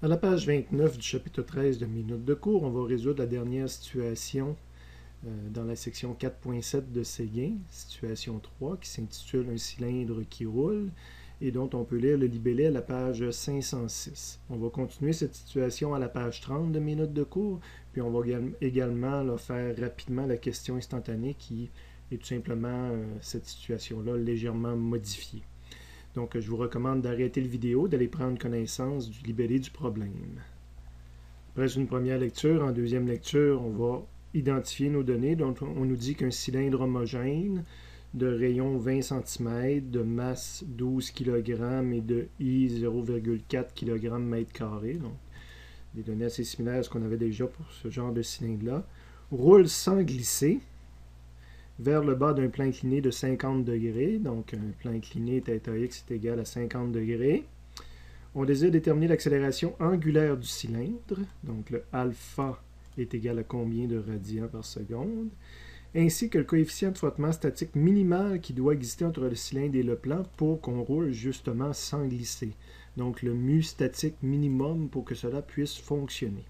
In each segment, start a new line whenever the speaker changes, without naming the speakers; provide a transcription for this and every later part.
À la page 29 du chapitre 13 de Minutes de cours, on va résoudre la dernière situation dans la section 4.7 de Séguin, situation 3, qui s'intitule « Un cylindre qui roule » et dont on peut lire le libellé à la page 506. On va continuer cette situation à la page 30 de Minutes de cours, puis on va également faire rapidement la question instantanée qui est tout simplement cette situation-là légèrement modifiée. Donc, je vous recommande d'arrêter la vidéo, d'aller prendre connaissance du libellé du problème. Après une première lecture, en deuxième lecture, on va identifier nos données. Donc, on nous dit qu'un cylindre homogène de rayon 20 cm, de masse 12 kg et de I 0,4 kg m², donc des données assez similaires à ce qu'on avait déjà pour ce genre de cylindre-là, roule sans glisser vers le bas d'un plan incliné de 50 degrés. Donc, un plan incliné θx est égal à 50 degrés. On désire déterminer l'accélération angulaire du cylindre. Donc, le alpha est égal à combien de radians par seconde, ainsi que le coefficient de frottement statique minimal qui doit exister entre le cylindre et le plan pour qu'on roule justement sans glisser. Donc, le mu statique minimum pour que cela puisse fonctionner.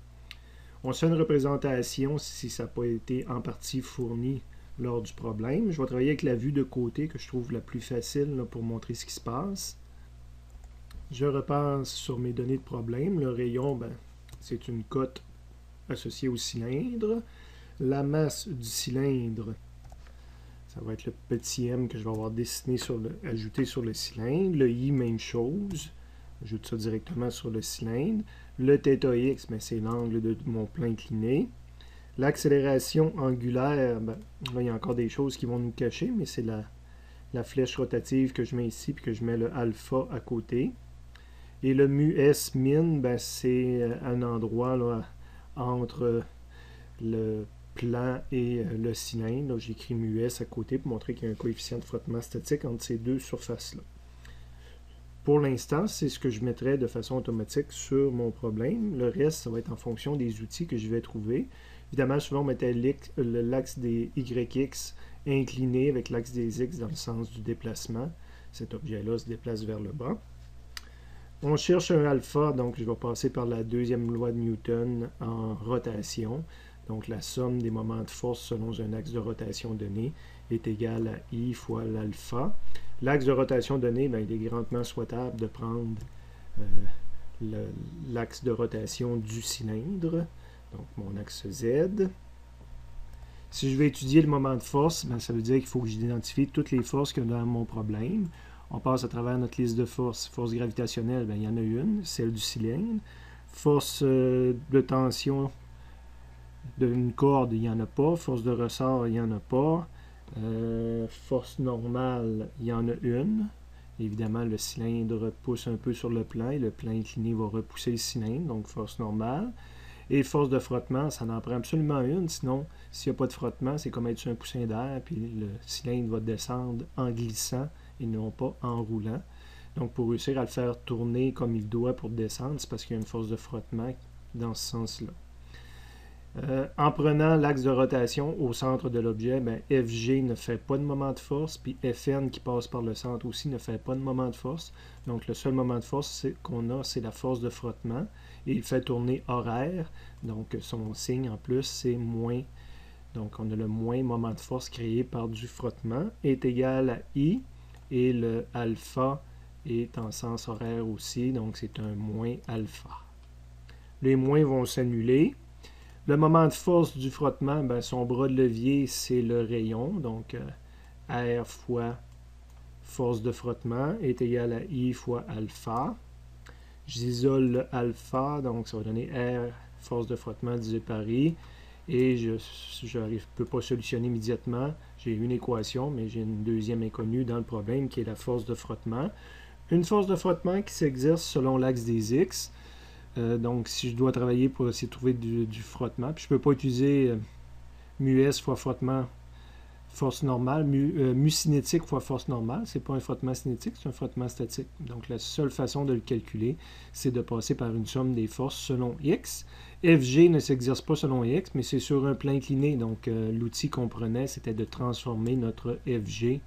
On se fait une représentation si ça n'a pas été en partie fourni lors du problème. Je vais travailler avec la vue de côté que je trouve la plus facile pour montrer ce qui se passe. Je repasse sur mes données de problème. Le rayon, c'est une cote associée au cylindre. La masse du cylindre, ça va être le petit m que je vais avoir dessiné ajouté sur le cylindre. Le I, même chose. J'ajoute ça directement sur le cylindre. Le θx, c'est l'angle de mon plan incliné. L'accélération angulaire, là, il y a encore des choses qui vont nous cacher, mais c'est la flèche rotative que je mets ici, puis que je mets le alpha à côté. Et le mu S min, c'est un endroit là, entre le plan et le cylindre. J'écris mu S à côté pour montrer qu'il y a un coefficient de frottement statique entre ces deux surfaces-là. Pour l'instant, c'est ce que je mettrai de façon automatique sur mon problème. Le reste, ça va être en fonction des outils que je vais trouver. Évidemment, souvent, on mettait l'axe des YX incliné avec l'axe des X dans le sens du déplacement. Cet objet-là se déplace vers le bas. On cherche un alpha, donc je vais passer par la deuxième loi de Newton en rotation. Donc, la somme des moments de force selon un axe de rotation donné est égale à I fois l'alpha. L'axe de rotation donné, il est grandement souhaitable de prendre l'axe de rotation du cylindre, donc mon axe Z. Si je vais étudier le moment de force, ça veut dire qu'il faut que j'identifie toutes les forces qu'il y a dans mon problème. On passe à travers notre liste de forces. Force gravitationnelle, il y en a une, celle du cylindre. Force de tension d'une corde, il n'y en a pas. Force de ressort, il n'y en a pas. Force normale, il y en a une. Évidemment, le cylindre pousse un peu sur le plan et le plan incliné va repousser le cylindre, donc force normale. Et force de frottement, ça en prend absolument une, sinon, s'il n'y a pas de frottement, c'est comme être sur un coussin d'air, puis le cylindre va descendre en glissant et non pas en roulant. Donc, pour réussir à le faire tourner comme il doit pour descendre, c'est parce qu'il y a une force de frottement dans ce sens-là. En prenant l'axe de rotation au centre de l'objet, FG ne fait pas de moment de force, puis FN qui passe par le centre aussi ne fait pas de moment de force. Donc le seul moment de force qu'on a, c'est la force de frottement, et il fait tourner horaire, donc son signe en plus c'est moins. Donc on a le moins moment de force créé par du frottement, est égal à I, et le alpha est en sens horaire aussi, donc c'est un moins alpha. Les moins vont s'annuler. Le moment de force du frottement, son bras de levier, c'est le rayon. Donc, R fois force de frottement est égal à I fois alpha. J'isole le alpha, donc ça va donner R force de frottement divisé par I. Et je ne peux pas solutionner immédiatement. J'ai une équation, mais j'ai une deuxième inconnue dans le problème qui est la force de frottement. Une force de frottement qui s'exerce selon l'axe des X. Donc, si je dois travailler pour essayer de trouver du frottement, puis je ne peux pas utiliser mu S fois frottement force normale, mu cinétique fois force normale, c'est pas un frottement cinétique, c'est un frottement statique. Donc, la seule façon de le calculer, c'est de passer par une somme des forces selon X. FG ne s'exerce pas selon X, mais c'est sur un plan incliné. Donc, l'outil qu'on prenait, c'était de transformer notre FG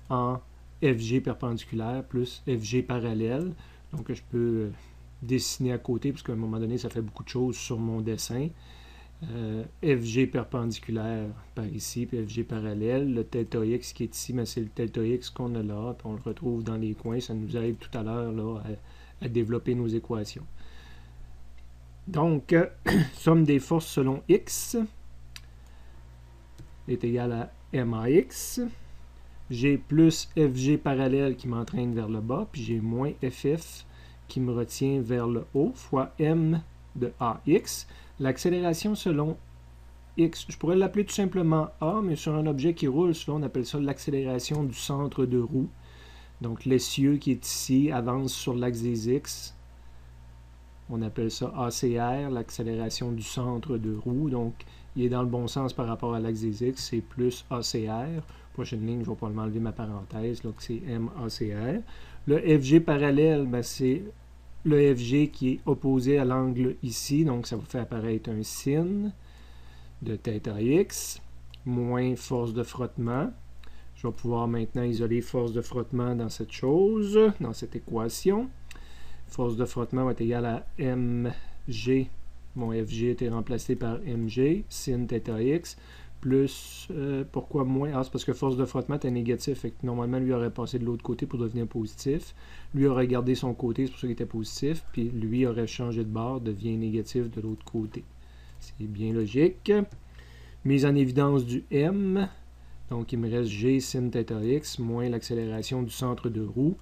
en FG perpendiculaire plus FG parallèle. Donc, je peux dessiner à côté, parce qu'à un moment donné, ça fait beaucoup de choses sur mon dessin. FG perpendiculaire par ici, puis FG parallèle. Le delta X qui est ici, mais c'est le delta X qu'on a là, puis on le retrouve dans les coins. Ça nous aide tout à l'heure là, à développer nos équations. Donc, somme des forces selon X est égale à MAX. J'ai plus FG parallèle qui m'entraîne vers le bas, puis j'ai moins FF qui me retient vers le haut, fois M de AX. L'accélération selon X, je pourrais l'appeler tout simplement A, mais sur un objet qui roule, souvent on appelle ça l'accélération du centre de roue. Donc l'essieu qui est ici avance sur l'axe des X. On appelle ça ACR, l'accélération du centre de roue. Donc il est dans le bon sens par rapport à l'axe des X, c'est plus ACR. Prochaine ligne, je vais pas m'enlever ma parenthèse, là, que c'est MACR. Le FG parallèle, ben, c'est le FG qui est opposé à l'angle ici, donc ça vous fait apparaître un sin de θ x, moins force de frottement. Je vais pouvoir maintenant isoler force de frottement dans cette chose, dans cette équation. Force de frottement va être égale à mg, mon FG a été remplacé par mg, sin θ x, plus, pourquoi moins? Ah, c'est parce que force de frottement est négatif, fait que normalement lui aurait passé de l'autre côté pour devenir positif. Lui aurait gardé son côté, c'est pour ça qu'il était positif, puis lui aurait changé de bord, devient négatif de l'autre côté. C'est bien logique. Mise en évidence du M, donc il me reste G sin θ x moins l'accélération du centre de roue.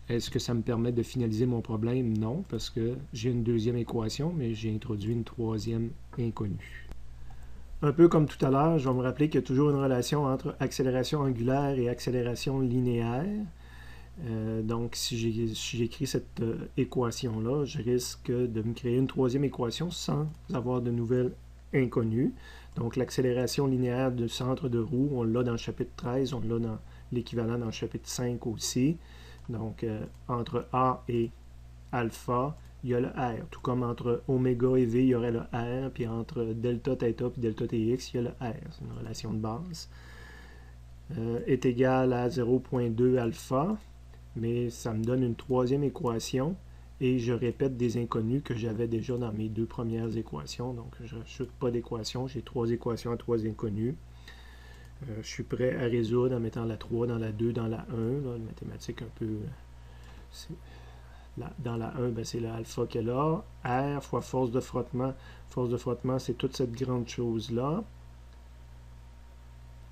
Est-ce que ça me permet de finaliser mon problème? Non, parce que j'ai une deuxième équation, mais j'ai introduit une troisième inconnue. Un peu comme tout à l'heure, je vais me rappeler qu'il y a toujours une relation entre accélération angulaire et accélération linéaire. Donc, si j'écris cette équation-là, je risque de me créer une troisième équation sans avoir de nouvelles inconnues. Donc, l'accélération linéaire du centre de roue, on l'a dans le chapitre 13, on l'a dans l'équivalent dans le chapitre 5 aussi. Donc, entre A et alpha, il y a le R. Tout comme entre oméga et V, il y aurait le R, puis entre delta θ et delta Tx, il y a le R. C'est une relation de base. Est égal à 0,2 alpha, mais ça me donne une troisième équation, et je répète des inconnues que j'avais déjà dans mes deux premières équations. Donc, je ne rajoute pas d'équations, j'ai trois équations à trois inconnues. Je suis prêt à résoudre en mettant la 3 dans la 2, dans la 1. Là, une mathématique un peu... dans la 1, ben, c'est le alpha qu'elle a. R fois force de frottement. Force de frottement, c'est toute cette grande chose-là,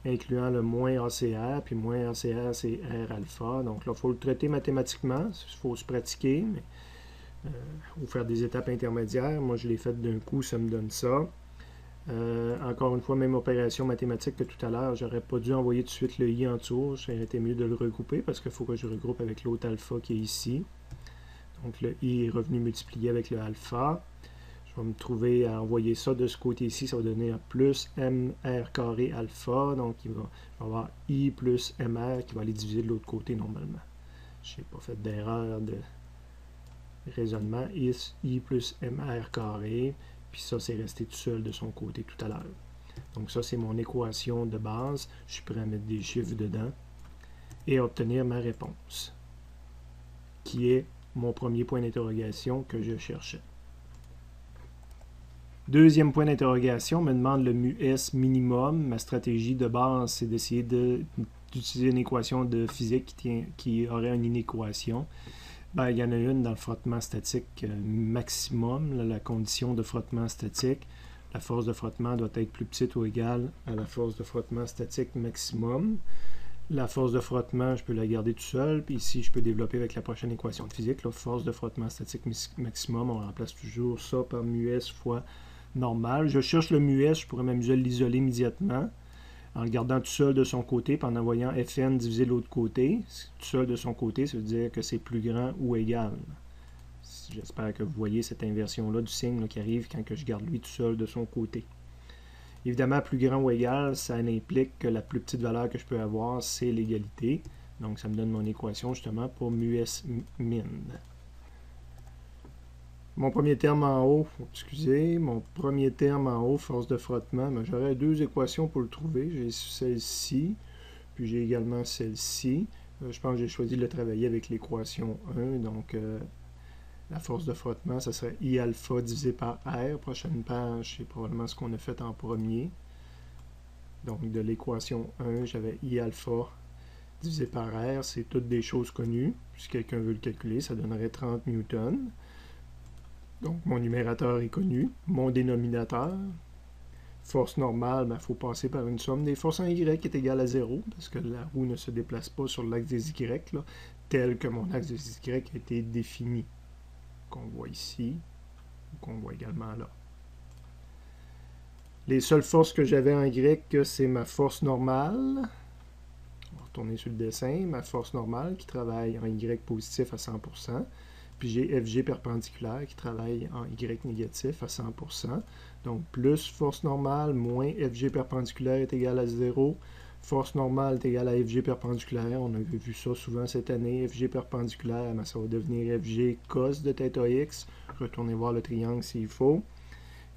incluant le moins ACR, puis moins ACR, c'est R alpha. Donc là, il faut le traiter mathématiquement. Il faut se pratiquer, mais ou faire des étapes intermédiaires. Moi, je l'ai fait d'un coup, ça me donne ça. Encore une fois, même opération mathématique que tout à l'heure, j'aurais pas dû envoyer tout de suite le i en dessous. Ça aurait été mieux de le regrouper parce qu'il faut que je regroupe avec l'autre alpha qui est ici. Donc le i est revenu multiplié avec le alpha. Je vais me trouver à envoyer ça de ce côté-ci. Ça va donner un plus mr carré alpha. Donc je vais avoir i plus mr qui va aller diviser de l'autre côté normalement. Je n'ai pas fait d'erreur de raisonnement. I plus mr carré. Puis ça, c'est resté tout seul de son côté tout à l'heure. Donc ça, c'est mon équation de base. Je suis prêt à mettre des chiffres dedans et à obtenir ma réponse, qui est mon premier point d'interrogation que je cherchais. Deuxième point d'interrogation me demande le mu-s minimum. Ma stratégie de base, c'est d'essayer d'utiliser une équation de physique qui aurait une inéquation. Ben, il y en a une dans le frottement statique maximum, là, la condition de frottement statique. La force de frottement doit être plus petite ou égale à la force de frottement statique maximum. La force de frottement, je peux la garder tout seul. Puis ici, je peux développer avec la prochaine équation de physique. La force de frottement statique maximum, on remplace toujours ça par mu-s fois normal. Je cherche le mu-s, je pourrais m'amuser à l'isoler immédiatement en le gardant tout seul de son côté, puis en envoyant Fn divisé de l'autre côté. Tout seul de son côté, ça veut dire que c'est plus grand ou égal. J'espère que vous voyez cette inversion-là du signe là, qui arrive quand que je garde lui tout seul de son côté. Évidemment, plus grand ou égal, ça implique que la plus petite valeur que je peux avoir, c'est l'égalité. Donc, ça me donne mon équation justement pour mu-s min. Mon premier terme en haut, excusez, mon premier terme en haut, force de frottement, j'aurais deux équations pour le trouver. J'ai celle-ci, puis j'ai également celle-ci. Je pense que j'ai choisi de le travailler avec l'équation 1, donc La force de frottement, ça serait I alpha divisé par R. Prochaine page, c'est probablement ce qu'on a fait en premier. Donc, de l'équation 1, j'avais I alpha divisé par R. C'est toutes des choses connues. Si quelqu'un veut le calculer, ça donnerait 30 newtons. Donc, mon numérateur est connu. Mon dénominateur, force normale, il faut passer par une somme des forces en Y qui est égale à 0, parce que la roue ne se déplace pas sur l'axe des Y, là, tel que mon axe des Y a été défini, qu'on voit ici, ou qu'on voit également là. Les seules forces que j'avais en Y, c'est ma force normale. On va retourner sur le dessin. Ma force normale qui travaille en Y positif à 100%. Puis j'ai FG perpendiculaire qui travaille en Y négatif à 100%. Donc plus force normale moins FG perpendiculaire est égal à 0. Force normale est égale à FG perpendiculaire. On avait vu ça souvent cette année. FG perpendiculaire, ça va devenir FG cos de θ x. Retournez voir le triangle s'il faut.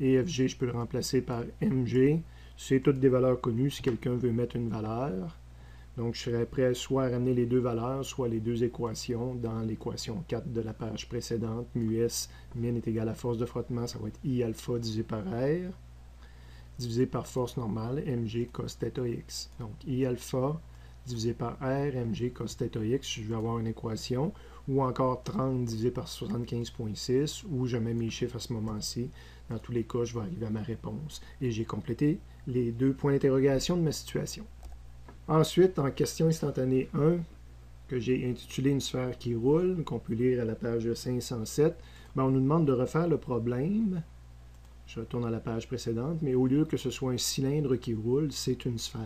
Et FG, je peux le remplacer par MG. C'est toutes des valeurs connues si quelqu'un veut mettre une valeur. Donc, je serais prêt soit à ramener les deux valeurs, soit les deux équations dans l'équation 4 de la page précédente. Mu S, min est égal à force de frottement, ça va être I alpha divisé par R, divisé par force normale, mg cos θ x. Donc, I alpha divisé par R, mg cos θ x, je vais avoir une équation, ou encore 30 divisé par 75,6, ou je mets mes chiffres à ce moment-ci. Dans tous les cas, je vais arriver à ma réponse. Et j'ai complété les deux points d'interrogation de ma situation. Ensuite, en question instantanée 1, que j'ai intitulé une sphère qui roule, qu'on peut lire à la page 507, on nous demande de refaire le problème. Je retourne à la page précédente, mais au lieu que ce soit un cylindre qui roule, c'est une sphère.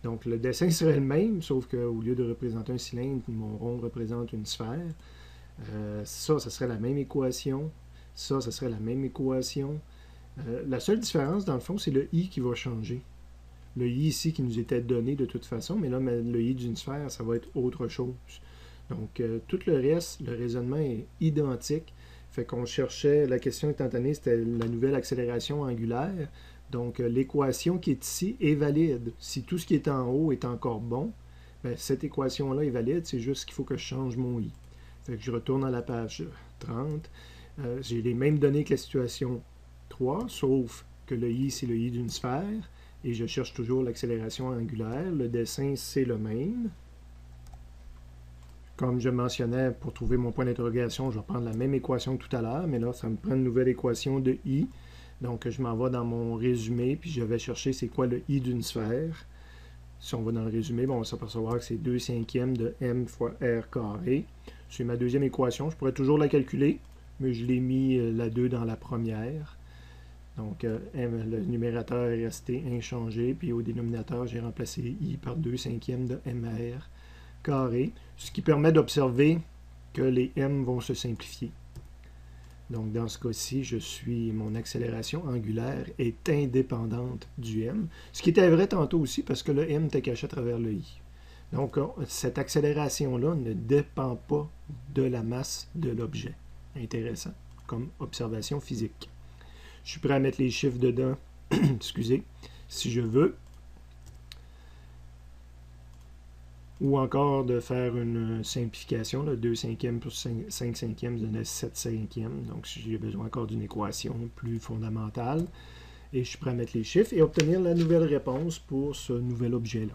Donc, le dessin serait le même, sauf qu'au lieu de représenter un cylindre, mon rond représente une sphère. Ça serait la même équation. Ça serait la même équation. La seule différence, dans le fond, c'est le I qui va changer. Le I ici qui nous était donné de toute façon, mais là, le I d'une sphère, ça va être autre chose. Donc, tout le reste, le raisonnement est identique. Fait qu'on cherchait, la question instantanée, c'était la nouvelle accélération angulaire. Donc, l'équation qui est ici est valide. Si tout ce qui est en haut est encore bon, cette équation-là est valide, c'est juste qu'il faut que je change mon I. Fait que je retourne à la page 30. J'ai les mêmes données que la situation 3, sauf que le I, c'est le I d'une sphère. Et je cherche toujours l'accélération angulaire. Le dessin, c'est le même. Comme je mentionnais, pour trouver mon point d'interrogation, je vais prendre la même équation que tout à l'heure, mais là, ça me prend une nouvelle équation de I. Donc, je m'en vais dans mon résumé, puis je vais chercher c'est quoi le I d'une sphère. Si on va dans le résumé, on va s'apercevoir que c'est 2/5 de m fois r carré. C'est ma deuxième équation. Je pourrais toujours la calculer, mais je l'ai mis la 2 dans la première. Donc, le numérateur est resté inchangé, puis au dénominateur, j'ai remplacé I par 2/5 de mr carré, ce qui permet d'observer que les m vont se simplifier. Donc, dans ce cas-ci, mon accélération angulaire est indépendante du m, ce qui était vrai tantôt aussi, parce que le m était caché à travers le i. Donc, cette accélération-là ne dépend pas de la masse de l'objet. Intéressant, comme observation physique. Je suis prêt à mettre les chiffres dedans, excusez, si je veux. Ou encore de faire une simplification, 2/5 plus 5/5 donne 7/5. Donc, si j'ai besoin encore d'une équation plus fondamentale. Et je suis prêt à mettre les chiffres et obtenir la nouvelle réponse pour ce nouvel objet-là.